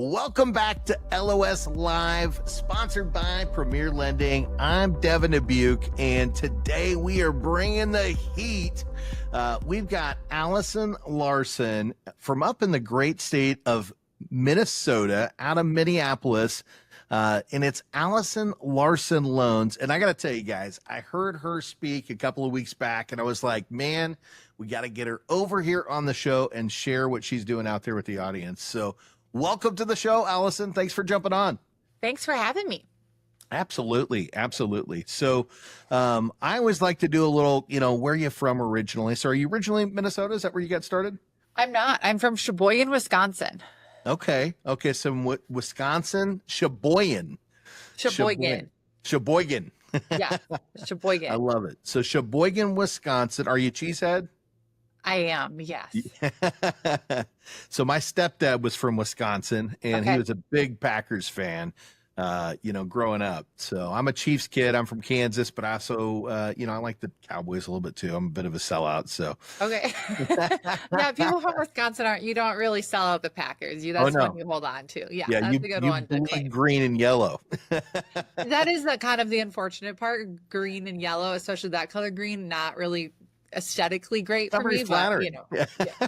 Welcome back to LOS Live, sponsored by Premier Lending. I'm Devin Dubuque, and today we are bringing the heat. We've got Allison Larson from up in the great state of Minnesota, out of Minneapolis, and it's Allison Larson Loans. And I got to tell you guys, I heard her speak a couple of weeks back, and I was like, man, we got to get her over here on the show and share what she's doing out there with the audience. So welcome to the show, Allison. Thanks for jumping on. Thanks for having me. Absolutely. Absolutely. So I always like to do a little, where are you from originally? So are you originally Minnesota? Is that where you got started? I'm not. I'm from Sheboygan, Wisconsin. Okay. So Wisconsin, Sheboygan. Sheboygan. Yeah, Sheboygan. I love it. So Sheboygan, Wisconsin. Are you cheesehead? I am, yes. So my stepdad was from Wisconsin, and he was a big Packers fan, growing up. So I'm a Chiefs kid. I'm from Kansas, but I also, I like the Cowboys a little bit too. I'm a bit of a sellout. So okay. Yeah, people from Wisconsin you don't really sell out the Packers. That's one you hold on to. Yeah, that's a good one to claim. Green and yellow. That is the kind of the unfortunate part. Green and yellow, especially that color green, not really aesthetically great for me, but yeah.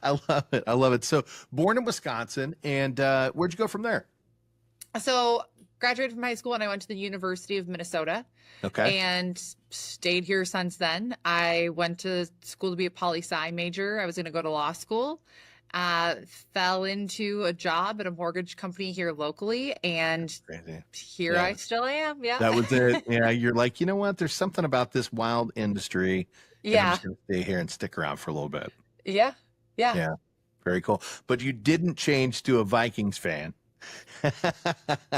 I love it. So born in Wisconsin, and where'd you go from there? So graduated from high school and I went to the University of Minnesota. Okay. And stayed here since then. I went to school to be a poli-sci major. I was going to go to law school. Fell into a job at a mortgage company here locally, and here I still am. Yeah, that was it. Yeah, you're like, you know what? There's something about this wild industry. Yeah, I'm just gonna stay here and stick around for a little bit. Yeah. Very cool. But you didn't change to a Vikings fan.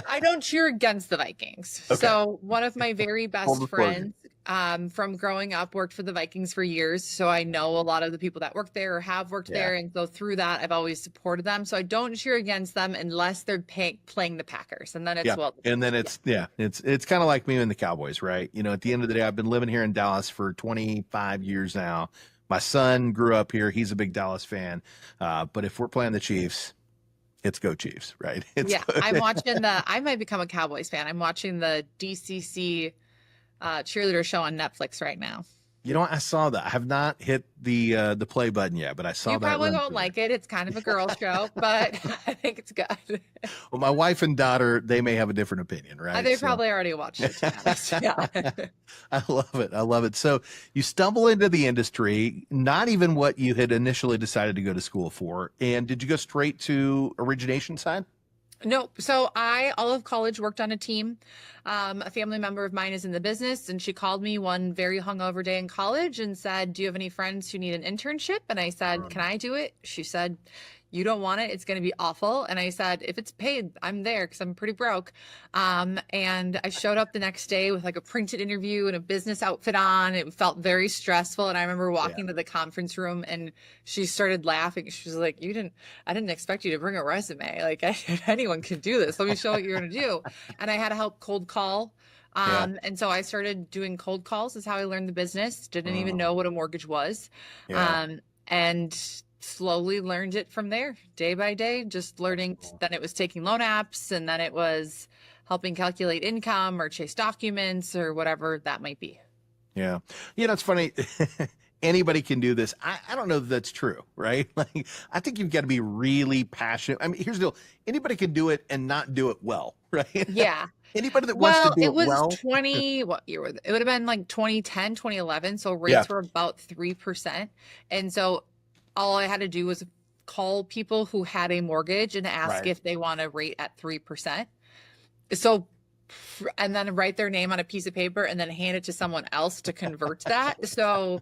I don't cheer against the Vikings. Okay. So one of my very best friends from growing up worked for the Vikings for years. So I know a lot of the people that work there or have worked there. And so through that, I've always supported them. So I don't cheer against them unless they're playing the Packers. And then it's, it's kind of like me and the Cowboys, right? At the end of the day, I've been living here in Dallas for 25 years now. My son grew up here. He's a big Dallas fan. But if we're playing the Chiefs, it's go Chiefs, right? I'm watching I might become a Cowboys fan. I'm watching the DCC cheerleader show on Netflix right now. I saw that. I have not hit the play button yet, but I saw that. You probably won't like it. It's kind of a girl show, but I think it's good. Well, my wife and daughter, they may have a different opinion, right? They probably already watched it. Yeah. I love it. So you stumble into the industry, not even what you had initially decided to go to school for. And did you go straight to origination side? No. So all of college worked on a team. A family member of mine is in the business, and she called me one very hungover day in college and said, do you have any friends who need an internship? And I said, can I do it? She said, you don't want it. It's going to be awful. And I said, if it's paid, I'm there because I'm pretty broke. And I showed up the next day with like a printed interview and a business outfit on. It felt very stressful. And I remember walking to the conference room and she started laughing. She was like, I didn't expect you to bring a resume. Like anyone can do this. Let me show what you're going to do. And I had to help cold call. And so I started doing cold calls. Is how I learned the business. Didn't even know what a mortgage was. And slowly learned it from there, day by day, just learning. Then it was taking loan apps, and then it was helping calculate income or chase documents or whatever that might be. Yeah. It's funny. Anybody can do this. I don't know if that's true, right? Like, I think you've got to be really passionate. I mean, here's the deal. Anybody can do it and not do it well, right? Yeah. Anybody that wants to do it well. What year was it? It would have been like 2010, 2011. So rates were about 3%. And so all I had to do was call people who had a mortgage and ask if they want a rate at 3%. So, and then write their name on a piece of paper and then hand it to someone else to convert that. So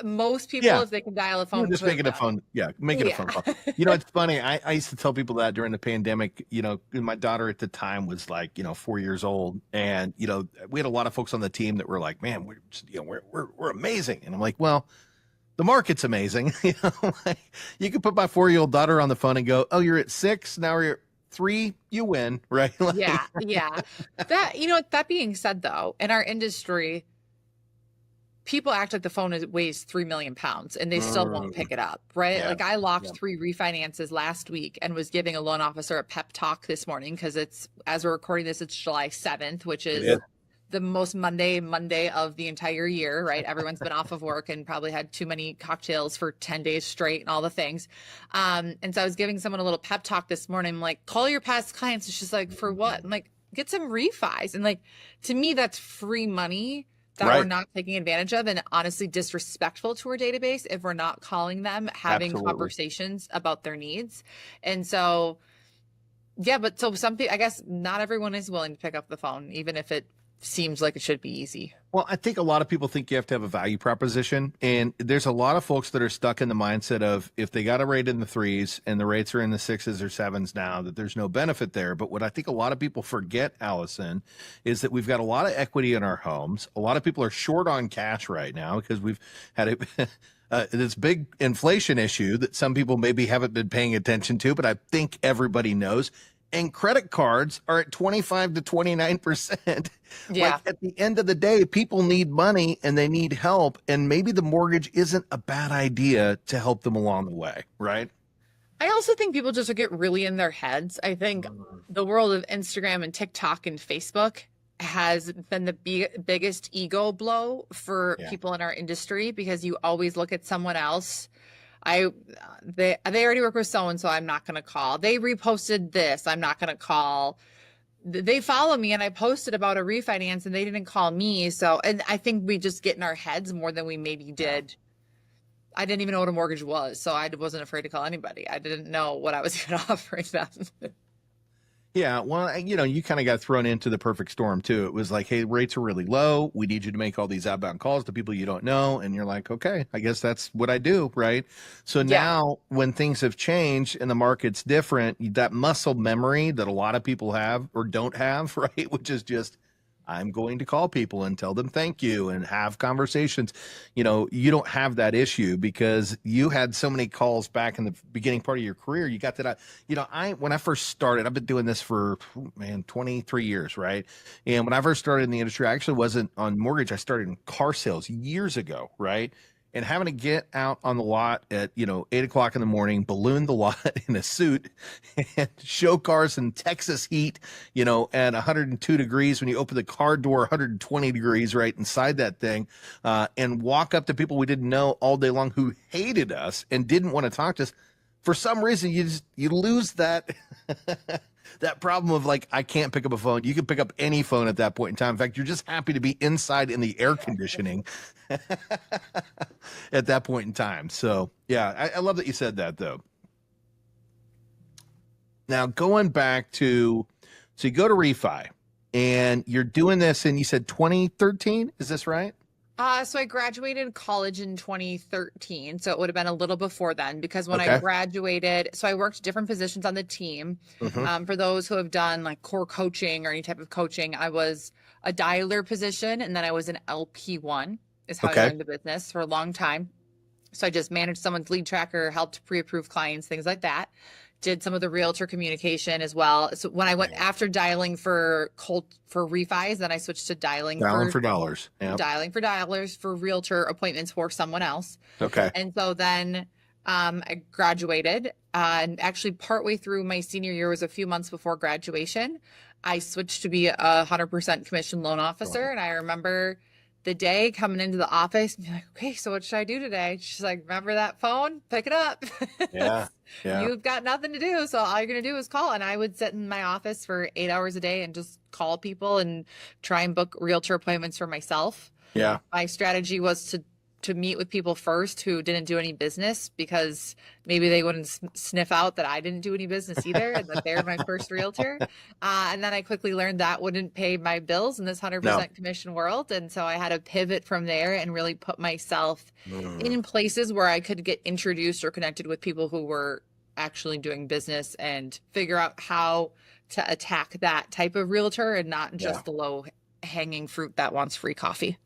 most people, if they can dial a phone, just making a phone. Yeah. Making a phone call. It's funny. I used to tell people that during the pandemic, my daughter at the time was like, 4 years old. And, we had a lot of folks on the team that were like, man, we're amazing. And I'm like, well, the market's amazing. Like, you could put my 4-year-old daughter on the phone and go, oh, you're at 6. Now you're at 3, you win. Right. Like, yeah. That being said though, in our industry, people act like the phone weighs 3 million pounds and they still won't pick it up, right? Yeah. Like I locked Yeah. 3 refinances last week and was giving a loan officer a pep talk this morning because as we're recording this, it's July 7th, which It is is. the most Monday of the entire year, right? Everyone's been off of work and probably had too many cocktails for 10 days straight and all the things. And so I was giving someone a little pep talk this morning. I'm like, call your past clients. It's just like, for what? I'm like, get some refis. And like, to me, that's free money that we're Right. not taking advantage of, and honestly disrespectful to our database if we're not calling them, having Absolutely. conversations about their needs. And so, yeah, but so some people, I guess not everyone is willing to pick up the phone, even if it seems like it should be easy. Well, I think a lot of people think you have to have a value proposition. And there's a lot of folks that are stuck in the mindset of if they got a rate in the 3s and the rates are in the 6s or 7s now, that there's no benefit there. But what I think a lot of people forget, Allison, is that we've got a lot of equity in our homes. A lot of people are short on cash right now because we've had this big inflation issue that some people maybe haven't been paying attention to, but I think everybody knows. And credit cards are at 25 to 29%. Yeah. Like at the end of the day, people need money and they need help. And maybe the mortgage isn't a bad idea to help them along the way, right? I also think people just get really in their heads. I think the world of Instagram and TikTok and Facebook has been the biggest ego blow for people in our industry because you always look at someone else. They already work with so-and-so, I'm not going to call. They reposted this, I'm not going to call. They follow me and I posted about a refinance and they didn't call me. So, and I think we just get in our heads more than we maybe did. I didn't even know what a mortgage was, so I wasn't afraid to call anybody. I didn't know what I was going to offer them. Yeah, well, you kind of got thrown into the perfect storm too. It was like, hey, rates are really low. We need you to make all these outbound calls to people you don't know. And you're like, okay, I guess that's what I do, right? So now when things have changed and the market's different, that muscle memory that a lot of people have or don't have, right? Which is just, I'm going to call people and tell them thank you and have conversations. You don't have that issue because you had so many calls back in the beginning part of your career. You got that. When I first started, I've been doing this for 23 years, right? And when I first started in the industry, I actually wasn't on mortgage. I started in car sales years ago, right? And having to get out on the lot at 8:00 in the morning, balloon the lot in a suit, and show cars in Texas heat, at 102 degrees when you open the car door, 120 degrees right inside that thing, and walk up to people we didn't know all day long who hated us and didn't want to talk to us. For some reason, you lose that. That problem of like, I can't pick up a phone. You can pick up any phone at that point in time. In fact, you're just happy to be inside in the air conditioning at that point in time. So yeah, I love that you said that though. Now going back to, so you go to refi and you're doing this and you said 2013, is this right? So I graduated college in 2013. So it would have been a little before then because when I graduated, so I worked different positions on the team. For those who have done like core coaching or any type of coaching, I was a dialer position and then I was an LP1 is how I learned the business for a long time. So I just managed someone's lead tracker, helped pre-approve clients, things like that. Did some of the realtor communication as well. So when I went after dialing for refis, then I switched to dialing for dollars. Yep. Dialing for dollars for realtor appointments for someone else. Okay. And so then I graduated and actually partway through my senior year was a few months before graduation. I switched to be a 100% commission loan officer. And I remember the day coming into the office and be like, okay, so what should I do today? She's like, remember that phone? Pick it up. Yeah. You've got nothing to do. So all you're going to do is call. And I would sit in my office for 8 hours a day and just call people and try and book realtor appointments for myself. Yeah. My strategy was to meet with people first who didn't do any business because maybe they wouldn't sniff out that I didn't do any business either and that they're my first realtor. And then I quickly learned that wouldn't pay my bills in this 100% commission world. And so I had to pivot from there and really put myself in places where I could get introduced or connected with people who were actually doing business and figure out how to attack that type of realtor and not just the low hanging fruit that wants free coffee.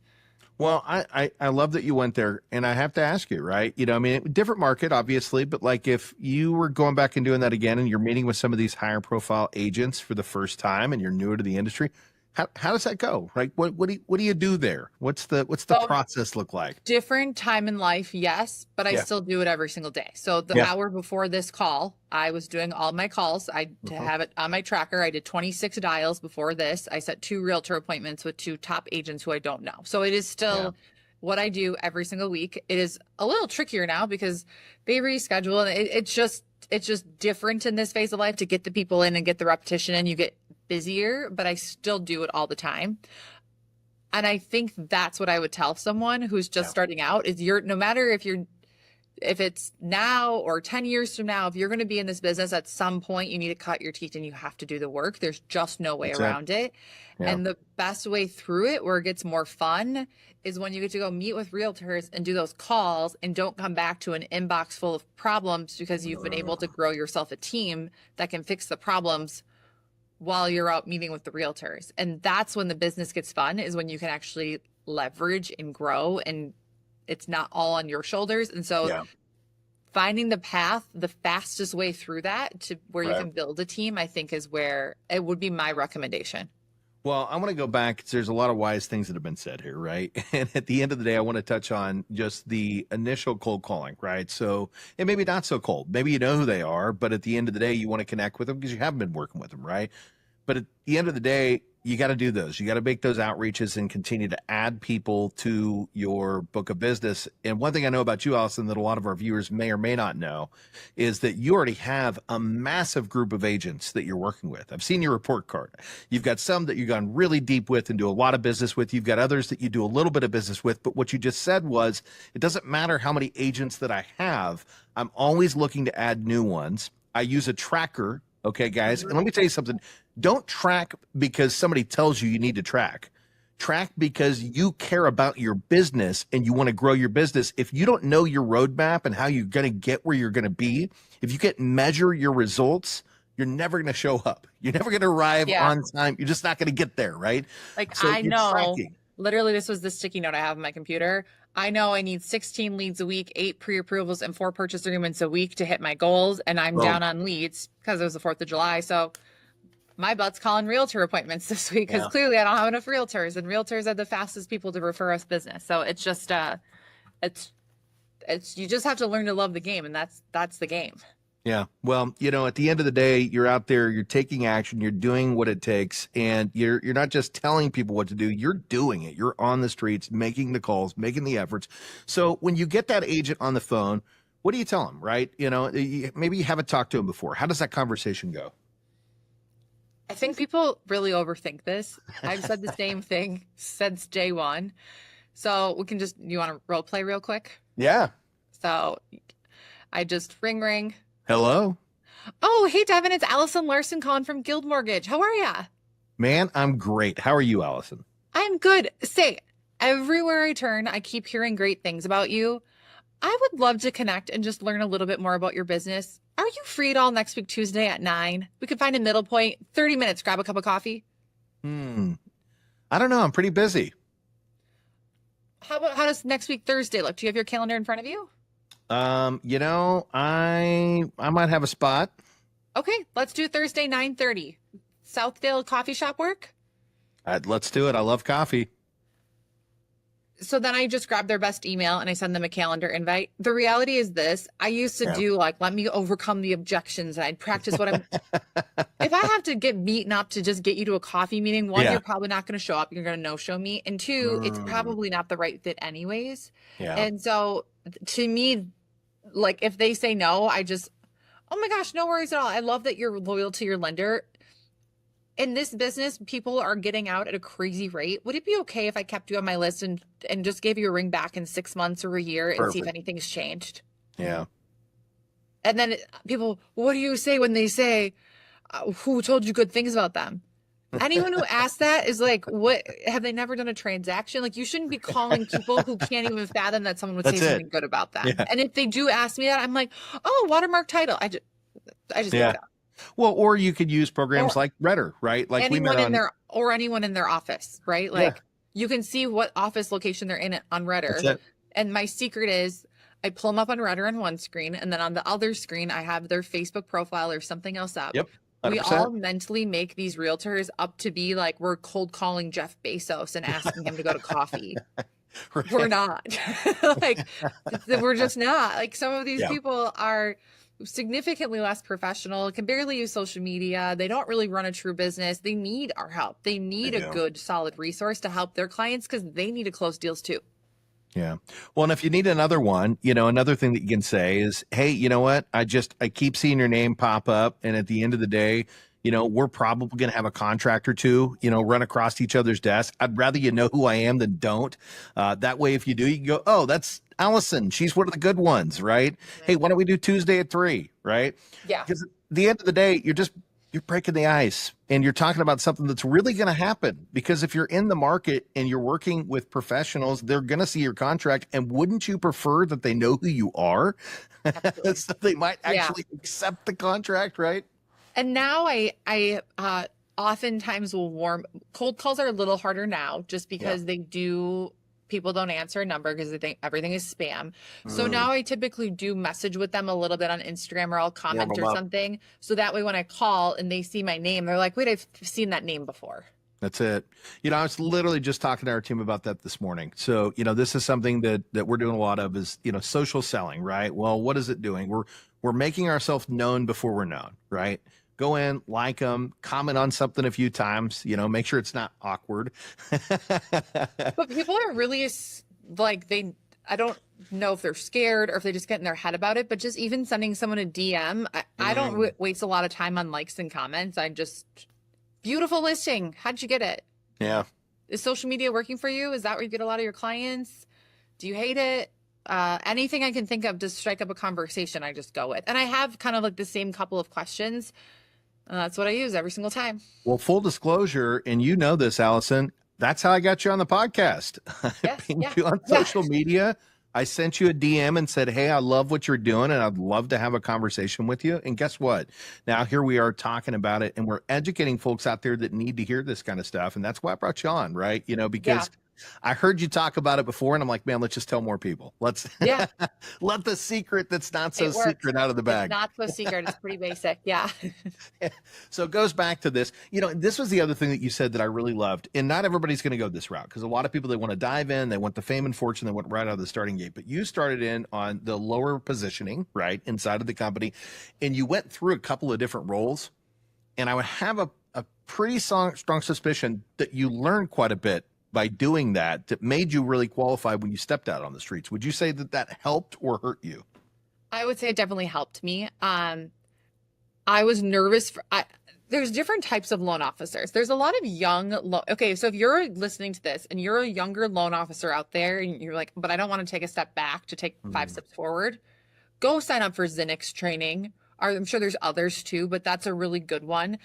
Well, I love that you went there, and I have to ask you, right? Different market, obviously, but like if you were going back and doing that again and you're meeting with some of these higher profile agents for the first time and you're newer to the industry, How does that go? Like what do you do there? What's the So process look like? different time in life, yes, but I Yeah. still do it every single day. So the Yeah. hour before this call, I was doing all my calls. To Uh-huh. have it on my tracker, I did 26 dials before this. I set 2 realtor appointments with 2 top agents who I don't know. So it is Yeah. still what I do every single week. It is a little trickier now because they reschedule, and it's just different in this phase of life to get the people in and get the repetition in. You get busier, but I still do it all the time. And I think that's what I would tell someone who's just Yeah. starting out is no matter if it's now or 10 years from now, if you're going to be in this business at some point, you need to cut your teeth and you have to do the work. There's just no way That's it. around it. Yeah. And the best way through it, where it gets more fun, is when you get to go meet with realtors and do those calls and don't come back to an inbox full of problems because you've been able to grow yourself a team that can fix the problems while you're out meeting with the realtors. And that's when the business gets fun, is when you can actually leverage and grow and it's not all on your shoulders. And so Yeah. finding the path, the fastest way through that to where you Right. can build a team, I think is where it would be my recommendation. Well, I want to go back 'cause there's a lot of wise things that have been said here, right? And at the end of the day, I want to touch on just the initial cold calling, right? So, and maybe not so cold. Maybe you know who they are, but at the end of the day, you want to connect with them because you haven't been working with them, right? But at the end of the day, you got to do those. You got to make those outreaches and continue to add people to your book of business. And one thing I know about you, Allison, that a lot of our viewers may or may not know is that you already have a massive group of agents that you're working with. I've seen your report card. You've got some that you've gone really deep with and do a lot of business with. You've got others that you do a little bit of business with. But what you just said was, it doesn't matter how many agents that I have, I'm always looking to add new ones. I use a tracker. Okay, guys. And let me tell you something. Don't track because somebody tells you need to track. Track because you care about your business and you want to grow your business. If you don't know your roadmap and how you're going to get where you're going to be, if you can't measure your results, you're never going to show up. You're never going to arrive on time. You're just not going to get there, right? Like, So I you're know, tracking. literally, this was the sticky note I have on my computer. I know I need 16 leads a week, 8 pre-approvals, and 4 purchase agreements a week to hit my goals. And I'm Boom. down on leads because it was the 4th of July. So my butt's calling realtor appointments this week because Yeah. clearly I don't have enough realtors, and realtors are the fastest people to refer us business. So it's just, it's you just have to learn to love the game, and that's the game. Yeah. Well, at the end of the day, you're out there, you're taking action, you're doing what it takes, and you're not just telling people what to do, you're doing it. You're on the streets, making the calls, making the efforts. So when you get that agent on the phone, what do you tell them, right? Maybe you haven't talked to him before. How does that conversation go? I think people really overthink this. I've said the same thing since day one. So you want to role play real quick? Yeah. So I just ring. Hello, Oh, hey, Devin, it's Allison Larson calling from Guild Mortgage. How are ya? man. I'm great. How are you, Allison? I'm good. Say, everywhere I turn, I keep hearing great things about you. I would love to connect and just learn a little bit more about your business. Are you free at all next week, Tuesday at 9? We could find a middle point, 30 minutes, grab a cup of coffee. I don't know. I'm pretty busy. How does next week, Thursday look? Do you have your calendar in front of you? I might have a spot. Okay, let's do Thursday, 9:30. Southdale Coffee Shop work? Let's do it. I love coffee. So then I just grab their best email and I send them a calendar invite. The reality is this. I used to do let me overcome the objections, and I'd practice what I'm. If I have to get beaten up to just get you to a coffee meeting, one, you're probably not going to show up. You're going to no-show me. And two, it's probably not the right fit anyways. Yeah. And so to me, like if they say no, oh my gosh, no worries at all. I love that you're loyal to your lender. In this business, people are getting out at a crazy rate. Would it be okay if I kept you on my list and just gave you a ring back in 6 months or a year and see if anything's changed? Yeah. And then people, what do you say when they say, who told you good things about them? Anyone who asks that is like, what, have they never done a transaction? Like, you shouldn't be calling people who can't even fathom that someone would say something good about them. Yeah. And if they do ask me that, I'm like, oh, watermark title. I just give it up. Well, or you could use programs like Redder, right? Like anyone anyone in their office, right? Like you can see what office location they're in on Redder. And my secret is I pull them up on Redder on one screen, and then on the other screen I have their Facebook profile or something else up. Yep. We 100%. all mentally make these realtors up to be like we're cold calling Jeff Bezos and asking him to go to coffee. We're Right. not. Like we're just not. Like some of these Yeah. people are significantly less professional, can barely use social media. They don't really run a true business. They need our help. They They need a do. good, solid resource to help their clients because they need to close deals too. Yeah. Well, and if you need another one, another thing that you can say is, hey, you know what? I keep seeing your name pop up. And at the end of the day, we're probably going to have a contract or two, run across each other's desk. I'd rather you know who I am than don't. That way, if you do, you can go, oh, that's Allison. She's one of the good ones, right? Hey, Mhm. why don't we do Tuesday at 3, right? Yeah, Because at the end of the day, you're breaking the ice and you're talking about something that's really going to happen, because if you're in the market and you're working with professionals, they're going to see your contract. And wouldn't you prefer that they know who you are? absolutely. So they might Yeah. actually accept the contract, right? And now I oftentimes will warm cold calls are a little harder now just Yeah. because people don't answer a number because they think everything is spam. So Mm, now I typically do message with them a little bit on Instagram or I'll warm comment them or up. something. So that way when I call and they see my name, they're like, wait, I've seen that name before. That's it. I was literally just talking to our team about that this morning. So, this is something that we're doing a lot of is, social selling, right? Well, what is it doing? We're making ourselves known before we're known, right? Go in, like them, comment on something a few times, make sure it's not awkward. But people are really like I don't know if they're scared or if they just get in their head about it, but just even sending someone a DM, I don't Mm, waste a lot of time on likes and comments. I just, beautiful listing. How'd you get it? yeah. Is social media working for you? Is that where you get a lot of your clients? Do you hate it? Anything I can think of to strike up a conversation, I just go with. And I have kind of like the same couple of questions. That's what I use every single time. Well, full disclosure, and you know this, Allison, that's how I got you on the podcast. I Yes. pinged Yeah. you on Yeah. social media. I sent you a DM and said, hey, I love what you're doing and I'd love to have a conversation with you. And guess what? Now here we are talking about it and we're educating folks out there that need to hear this kind of stuff. And that's why I brought you on, right? Yeah. Because I heard you talk about it before and I'm like, man, let's just tell more people. Let's Yeah. let the secret that's not so It works. secret out of the It's bag. not so secret. It's pretty basic. Yeah. So it goes back to this. This was the other thing that you said that I really loved. And not everybody's going to go this route because a lot of people, they want to dive in, they want the fame and fortune, they went right out of the starting gate. But you started in on the lower positioning, right, inside of the company, and you went through a couple of different roles. And I would have a pretty strong suspicion that you learned quite a bit by doing that made you really qualified when you stepped out on the streets. Would you say that that helped or hurt you? I would say it definitely helped me. I was nervous there's different types of loan officers. There's a lot of okay, so if you're listening to this and you're a younger loan officer out there and you're like, but I don't want to take a step back to take 5 steps forward, go sign up for Zinix training. I'm sure there's others too, but that's a really good one.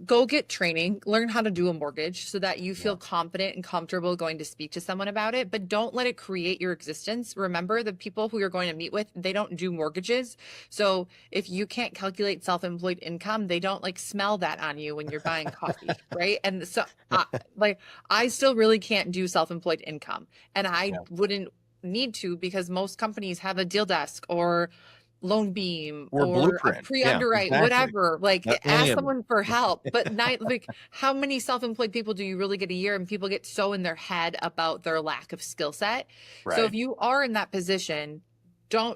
Go get training, learn how to do a mortgage so that you feel confident and comfortable going to speak to someone about it, but don't let it create your existence. Remember, the people who you're going to meet with, they don't do mortgages. So if you can't calculate self-employed income, they don't like smell that on you when you're buying coffee, right? And so I still really can't do self-employed income, and I wouldn't need to because most companies have a deal desk or loan beam Or or a blueprint? Yeah, pre-underwrite, exactly. whatever, like Not any ask of it. someone for help. But not like how many self-employed people do you really get a year? And people get so in their head about their lack of skill set. So Right. if you are in that position,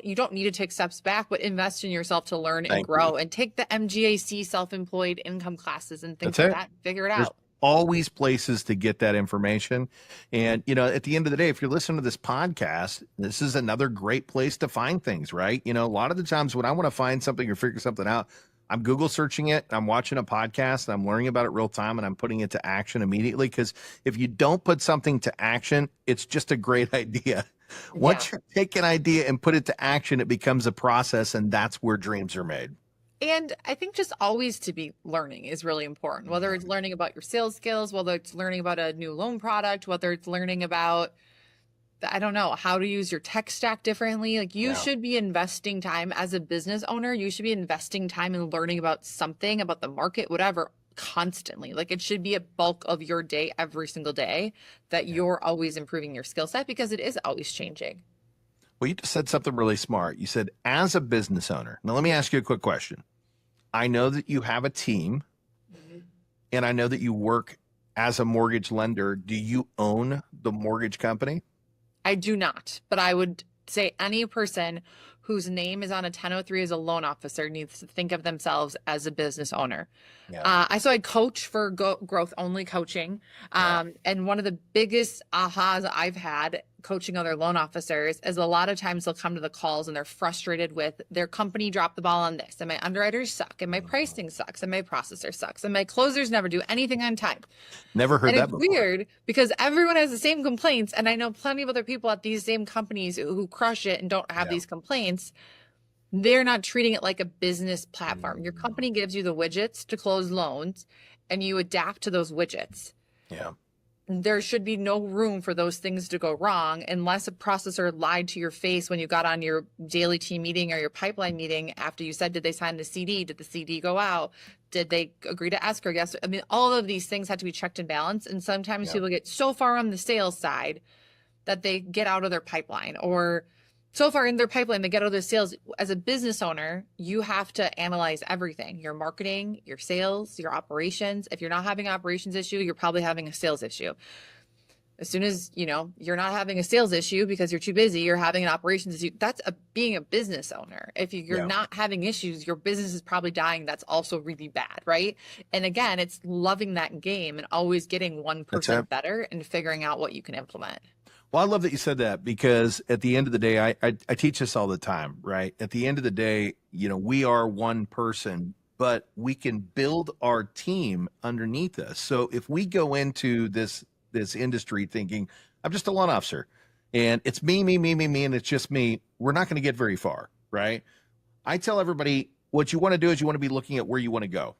you don't need to take steps back, but invest in yourself to learn and Thank grow you. and take the MGAC self-employed income classes and things That's like it. that. Figure it There's out. always places to get that information. And, at the end of the day, if you're listening to this podcast, this is another great place to find things, right? A lot of the times when I want to find something or figure something out, I'm Google searching it, I'm watching a podcast, and I'm learning about it real time, and I'm putting it to action immediately. Because if you don't put something to action, it's just a great idea. Once you take an idea and put it to action, it becomes a process, and that's where dreams are made. And I think just always to be learning is really important, whether it's learning about your sales skills, whether it's learning about a new loan product, whether it's learning about, I don't know, how to use your tech stack differently. Like you should be investing time as a business owner. You should be investing time in learning about something, about the market, whatever, constantly. Like it should be a bulk of your day every single day that you're always improving your skill set because it is always changing. Well, you just said something really smart. You said, as a business owner. Now, let me ask you a quick question. I know that you have a team, and I know that you work as a mortgage lender. Do you own the mortgage company? I do not, but I would say any person whose name is on a 1003 as a loan officer needs to think of themselves as a business owner. Yeah. I coach for growth only coaching. Yeah. And one of the biggest ahas I've had coaching other loan officers is a lot of times they'll come to the calls and they're frustrated with their company dropped the ball on this, and my underwriters suck, and my pricing sucks, and my processor sucks, and my closers never do anything on time. Never heard And that it's before. weird because everyone has the same complaints. And I know plenty of other people at these same companies who crush it and don't have Yeah. these complaints. They're not treating it like a business platform. Your company gives you the widgets to close loans and you adapt to those widgets. Yeah. There should be no room for those things to go wrong unless a processor lied to your face when you got on your daily team meeting or your pipeline meeting after you said, did they sign the CD? Did the CD go out? Did they agree to escrow? Yes. I mean, all of these things have to be checked and balanced. And sometimes Yeah. people get so far on the sales side that they get out of their pipeline, or so far in their pipeline, they get out of their sales. As a business owner, you have to analyze everything: your marketing, your sales, your operations. If you're not having an operations issue, you're probably having a sales issue. As soon as you're not having a sales issue because you're too busy, you're having an operations issue. That's being a business owner. If you're Yeah. not having issues, your business is probably dying. That's also really bad, right? And again, it's loving that game and always getting That's 1% it. better and figuring out what you can implement. Well, I love that you said that, because at the end of the day, I teach this all the time, right? At the end of the day, we are one person, but we can build our team underneath us. So if we go into this industry thinking, I'm just a loan officer and it's me, and it's just me, we're not going to get very far, right? I tell everybody, what you want to do is you want to be looking at where you want to go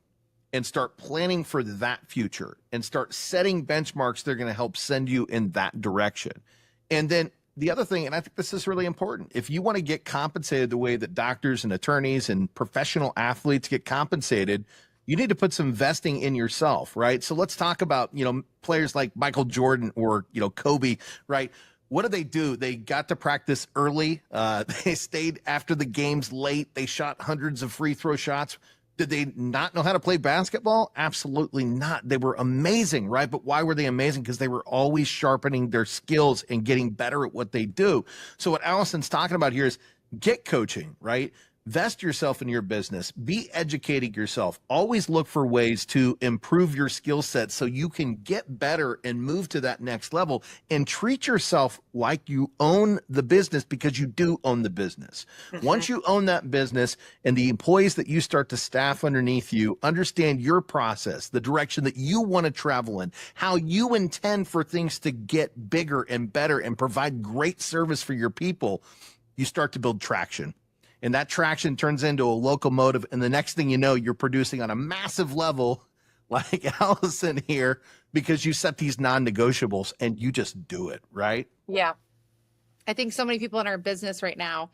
and start planning for that future and start setting benchmarks that are going to help send you in that direction. And then the other thing, and I think this is really important, if you want to get compensated the way that doctors and attorneys and professional athletes get compensated, you need to put some investing in yourself, right? So let's talk about, players like Michael Jordan or, Kobe, right? What do? They got to practice early. They stayed after the games late. They shot hundreds of free throw shots. Did they not know how to play basketball? Absolutely not. They were amazing, right? But why were they amazing? Because they were always sharpening their skills and getting better at what they do. So what Allison's talking about here is get coaching, right? Vest yourself in your business. Be educating yourself. Always look for ways to improve your skill set so you can get better and move to that next level, and treat yourself like you own the business, because you do own the business. Once you own that business and the employees that you start to staff underneath you understand your process, the direction that you want to travel in, how you intend for things to get bigger and better and provide great service for your people, you start to build traction. And that traction turns into a locomotive. And the next thing you know, you're producing on a massive level like Allison here, because you set these non-negotiables and you just do it, right? Yeah. I think so many people in our business right now,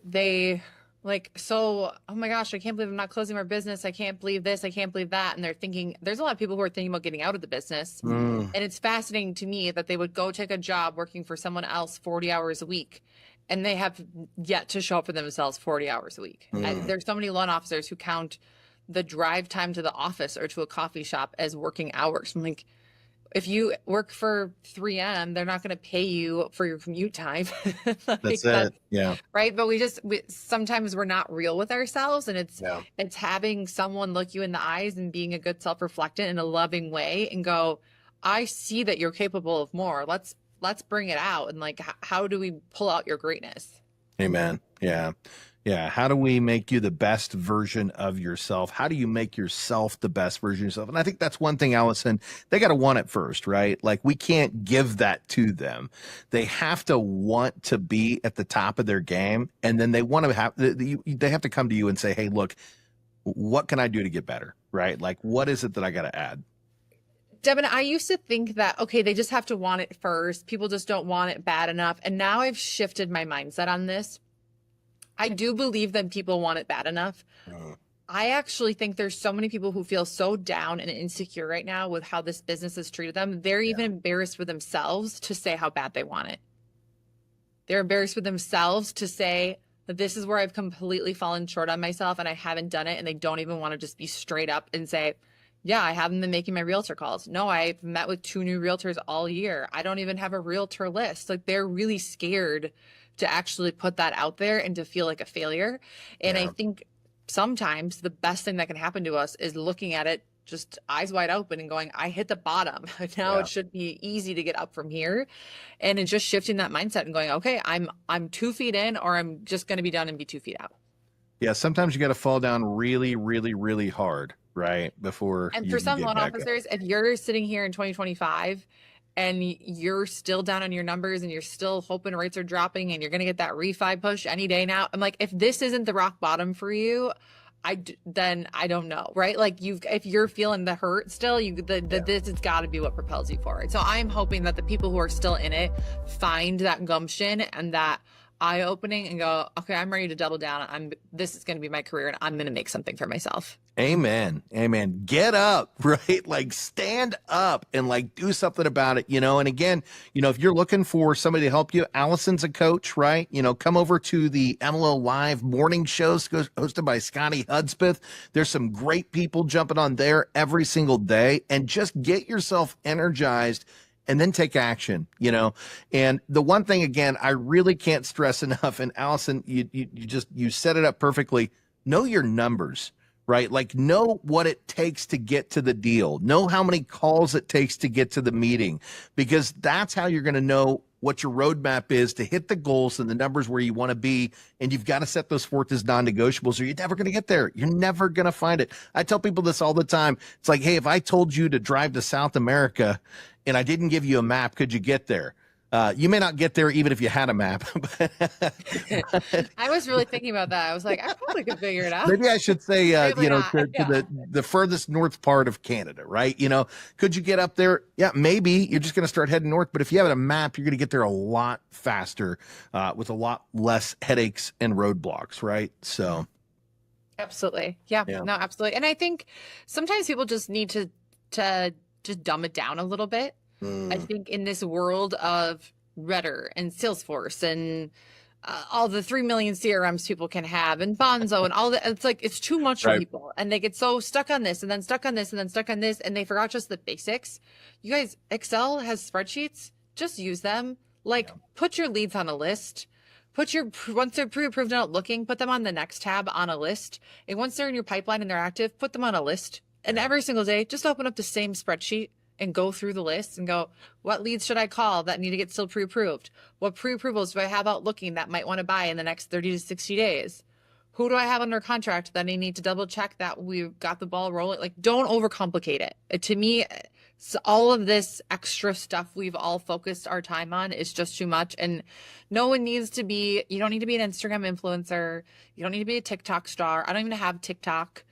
they oh my gosh, I can't believe I'm not closing our business. I can't believe this. I can't believe that. And they're thinking, there's a lot of people who are thinking about getting out of the business. And it's fascinating to me that they would go take a job working for someone else 40 hours a week, and they have yet to show up for themselves 40 hours a week. There's so many loan officers who count the drive time to the office or to a coffee shop as working hours. I'm like, if you work for 3M, they're not going to pay you for your commute time. That's it. Yeah. Right. But sometimes we're not real with ourselves, and it's Yeah. having someone look you in the eyes and being a good self-reflectant in a loving way and go, I see that you're capable of more. Let's bring it out. And how do we pull out your greatness? Amen. Yeah. Yeah. How do we make you the best version of yourself? How do you make yourself the best version of yourself? And I think that's one thing, Allison, they got to want it first, right? Like, we can't give that to them. They have to want to be at the top of their game. And then they want to they have to come to you and say, hey, look, what can I do to get better? Right? Like, what is it that I got to add? Devin, I used to think that, okay, they just have to want it first. People just don't want it bad enough. And now I've shifted my mindset on this. I do believe that people want it bad enough. I actually think there's so many people who feel so down and insecure right now with how this business has treated them. They're even embarrassed for themselves to say how bad they want it. They're embarrassed for themselves to say, this is where I've completely fallen short on myself and I haven't done it. And they don't even want to just be straight up and say, yeah, I haven't been making my realtor calls. No, I've met with 2 new realtors all year. I don't even have a realtor list. Like, they're really scared to actually put that out there and to feel like a failure. And I Yeah. think sometimes the best thing that can happen to us is looking at it just eyes wide open and going, I hit the bottom. Now Yeah. it should be easy to get up from here. And it's just shifting that mindset and going, okay, I'm 2 feet in, or I'm just going to be done and be 2 feet out. Yeah. Sometimes you got to fall down really, really, really hard, right? Before And you for can some get loan back up. officers, if you're sitting here in 2025 and you're still down on your numbers and you're still hoping rates are dropping and you're going to get that refi push any day now, I'm like, if this isn't the rock bottom for you, then I don't know, right? Like, if you're feeling the hurt still, this has got to be what propels you forward. So I'm hoping that the people who are still in it find that gumption and that eye opening and go, okay, I'm ready to double down. This is going to be my career and I'm going to make something for myself. Amen. Amen. Get up, right? Like, stand up and like do something about it, And again, if you're looking for somebody to help you, Allison's a coach, right? Come over to the MLO Live morning shows hosted by Scotty Hudspeth. There's some great people jumping on there every single day, and just get yourself energized and then take action, And the one thing, again, I really can't stress enough, and Allison, you set it up perfectly. Know your numbers, right? Like, know what it takes to get to the deal. Know how many calls it takes to get to the meeting, because that's how you're going to know what your roadmap is to hit the goals and the numbers where you want to be. And you've got to set those forth as non-negotiables, or you're never going to get there. You're never going to find it. I tell people this all the time. It's like, hey, if I told you to drive to South America and I didn't give you a map, could you get there? You may not get there even if you had a map. I was really thinking about that. I was like, I probably could figure it out. Maybe I should say, to the furthest north part of Canada, right? Could you get up there? Yeah, maybe. You're just going to start heading north. But if you have a map, you're going to get there a lot faster with a lot less headaches and roadblocks, right? So. Absolutely. Yeah, no, absolutely. And I think sometimes people just need to just dumb it down a little bit. I think in this world of Redder and Salesforce and all the 3 million CRMs people can have and Bonzo and all that, it's like, it's too much for people. And they get so stuck on this and then stuck on this and then stuck on this. And they forgot just the basics. You guys, Excel has spreadsheets. Just use them. Like, put your leads on a list. Once they're pre-approved and out looking, put them on the next tab on a list. And once they're in your pipeline and they're active, put them on a list. And every single day, just open up the same spreadsheet and go through the list and go, what leads should I call that need to get still pre-approved? What pre-approvals do I have out looking that might want to buy in the next 30 to 60 days? Who do I have under contract that I need to double check that we've got the ball rolling? Like, don't overcomplicate it. To me, all of this extra stuff we've all focused our time on is just too much. And no one needs to be, you don't need to be an Instagram influencer. You don't need to be a TikTok star. I don't even have TikTok.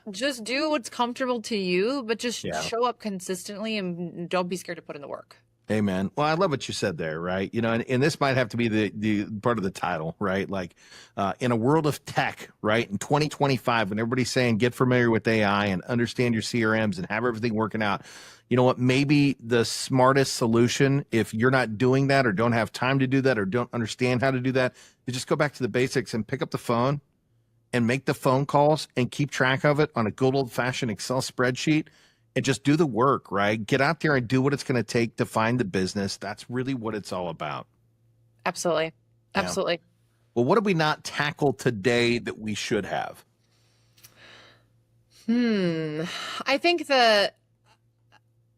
Just do what's comfortable to you, but just show up consistently and don't be scared to put in the work. Amen. Well, I love what you said there, right? And this might have to be the part of the title, right? Like, in a world of tech, right? In 2025, when everybody's saying get familiar with AI and understand your CRMs and have everything working out, you know what? Maybe the smartest solution, if you're not doing that or don't have time to do that or don't understand how to do that, is just go back to the basics and pick up the phone and make the phone calls and keep track of it on a good old-fashioned Excel spreadsheet and just do the work, right? Get out there and do what it's going to take to find the business. That's really what it's all about. Absolutely. Absolutely. Yeah. Well, what did we not tackle today that we should have? I think that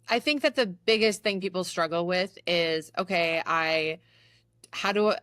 the biggest thing people struggle with is, okay, how do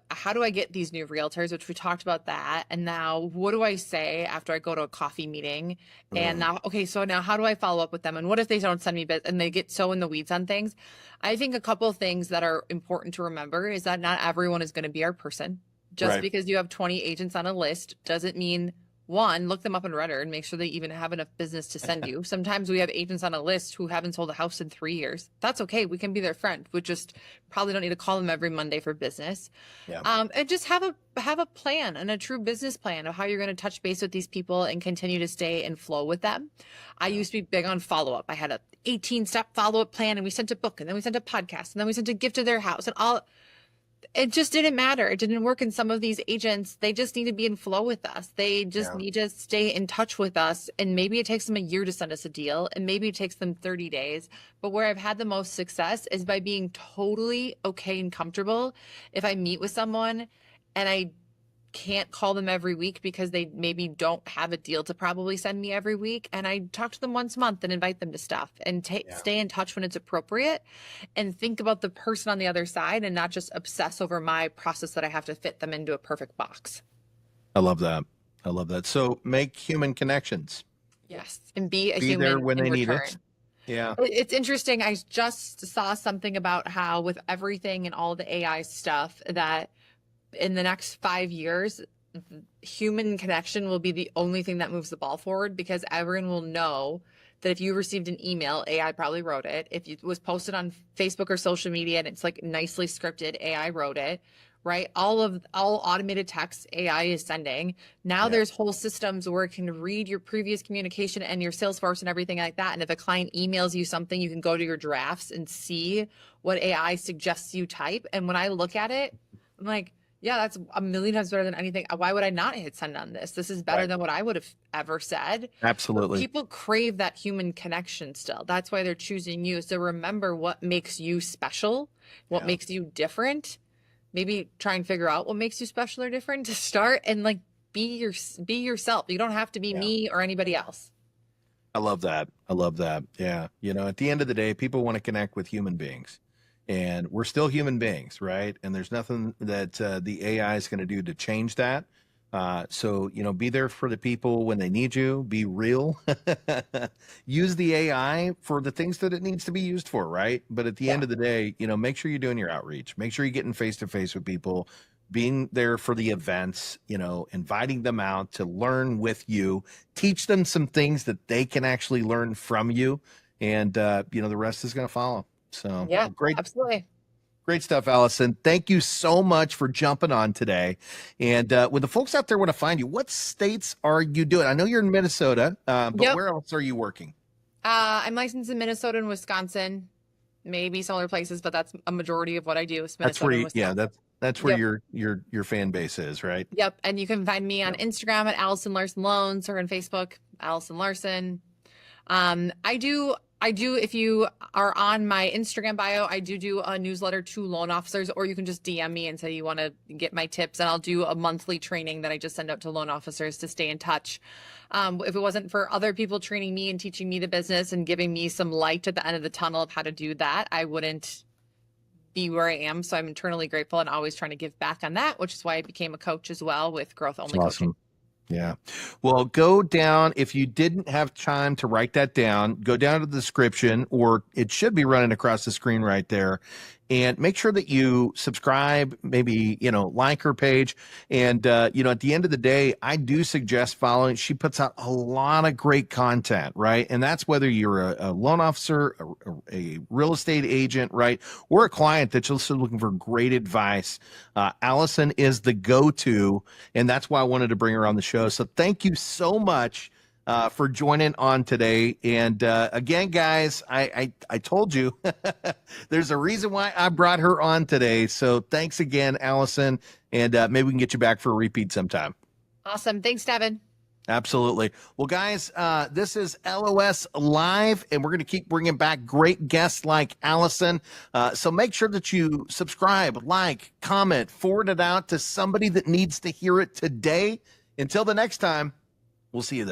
I get these new realtors, which we talked about that. And now what do I say after I go to a coffee meeting? And now, okay, so now how do I follow up with them? And what if they don't send me and they get so in the weeds on things? I think a couple of things that are important to remember is that not everyone is going to be our person. Just because you have 20 agents on a list doesn't mean, one, look them up in Redder and make sure they even have enough business to send you. Sometimes we have agents on a list who haven't sold a house in 3 years. That's okay. We can be their friend. We just probably don't need to call them every Monday for business. And just have a plan and a true business plan of how you're going to touch base with these people and continue to stay in flow with them. I used to be big on follow-up. I had a 18-step follow-up plan, and we sent a book, and then we sent a podcast, and then we sent a gift to their house, and all. it just didn't matter. It didn't work in some of these agents. They just need to be in flow with us. They just Yeah. need to stay in touch with us. And maybe it takes them a year to send us a deal, and maybe it takes them 30 days. But where I've had the most success is by being totally okay and comfortable. If I meet with someone and I can't call them every week because they maybe don't have a deal to probably send me every week, and I talk to them once a month and invite them to stuff and Yeah. stay in touch when it's appropriate, and think about the person on the other side and not just obsess over my process that I have to fit them into a perfect box. I love that. I love that. So make human connections. Yes, and be a Be there human when in they need return. it. Yeah. It's interesting. I just saw something about how with everything and all the AI stuff that in the next 5 years, human connection will be the only thing that moves the ball forward, because everyone will know that if you received an email, AI probably wrote it. If it was posted on Facebook or social media and it's like nicely scripted, AI wrote it, right? All automated text AI is sending. Now Yeah. there's whole systems where it can read your previous communication and your Salesforce and everything like that. And if a client emails you something, you can go to your drafts and see what AI suggests you type. And when I look at it, I'm like, yeah, that's a million times better than anything. Why would I not hit send on this? This is better Right. than what I would have ever said. But Absolutely. people crave that human connection still. That's why they're choosing you. So remember what makes you special, what Yeah. makes you different. Maybe try and figure out what makes you special or different to start, and like be yourself. You don't have to be Yeah. me or anybody else. I love that. I love that. Yeah. At the end of the day, people want to connect with human beings, and we're still human beings, right? And there's nothing that the AI is going to do to change that. So, be there for the people when they need you, be real, use the AI for the things that it needs to be used for, right? But at the Yeah. end of the day, make sure you're doing your outreach, make sure you're getting face to face with people, being there for the events, inviting them out to learn with you, teach them some things that they can actually learn from you. And, the rest is going to follow. So, Yeah, well, great, absolutely. great stuff, Allison. Thank you so much for jumping on today. And when the folks out there want to find you, what states are you doing? I know you're in Minnesota, but Yep. where else are you working? I'm licensed in Minnesota and Wisconsin, maybe some other places, but that's a majority of what I do is That's where Minnesota and yeah, Wisconsin. that's where Yep. your fan base is, right? Yep. And you can find me on Yep. Instagram at Allison Larson Loans, or on Facebook, Allison Larson. I do, if you are on my Instagram bio, I do a newsletter to loan officers, or you can just DM me and say you want to get my tips, and I'll do a monthly training that I just send out to loan officers to stay in touch. If it wasn't for other people training me and teaching me the business and giving me some light at the end of the tunnel of how to do that, I wouldn't be where I am. So I'm eternally grateful and always trying to give back on that, which is why I became a coach as well with growth It's only coaching. awesome. Yeah. Well, go down. If you didn't have time to write that down, go down to the description, or it should be running across the screen right there. And make sure that you subscribe, maybe, like her page. And, at the end of the day, I do suggest following. She puts out a lot of great content, right? And that's whether you're a loan officer, a real estate agent, right? Or a client that's also looking for great advice. Allison is the go-to, and that's why I wanted to bring her on the show. So thank you so much for joining on today. And again, guys, I told you there's a reason why I brought her on today. So thanks again, Allison, and maybe we can get you back for a repeat sometime. Awesome. Thanks, Devin. Absolutely. Well, guys, this is LOS Live, and we're going to keep bringing back great guests like Allison. So make sure that you subscribe, like, comment, forward it out to somebody that needs to hear it today. Until the next time, we'll see you then.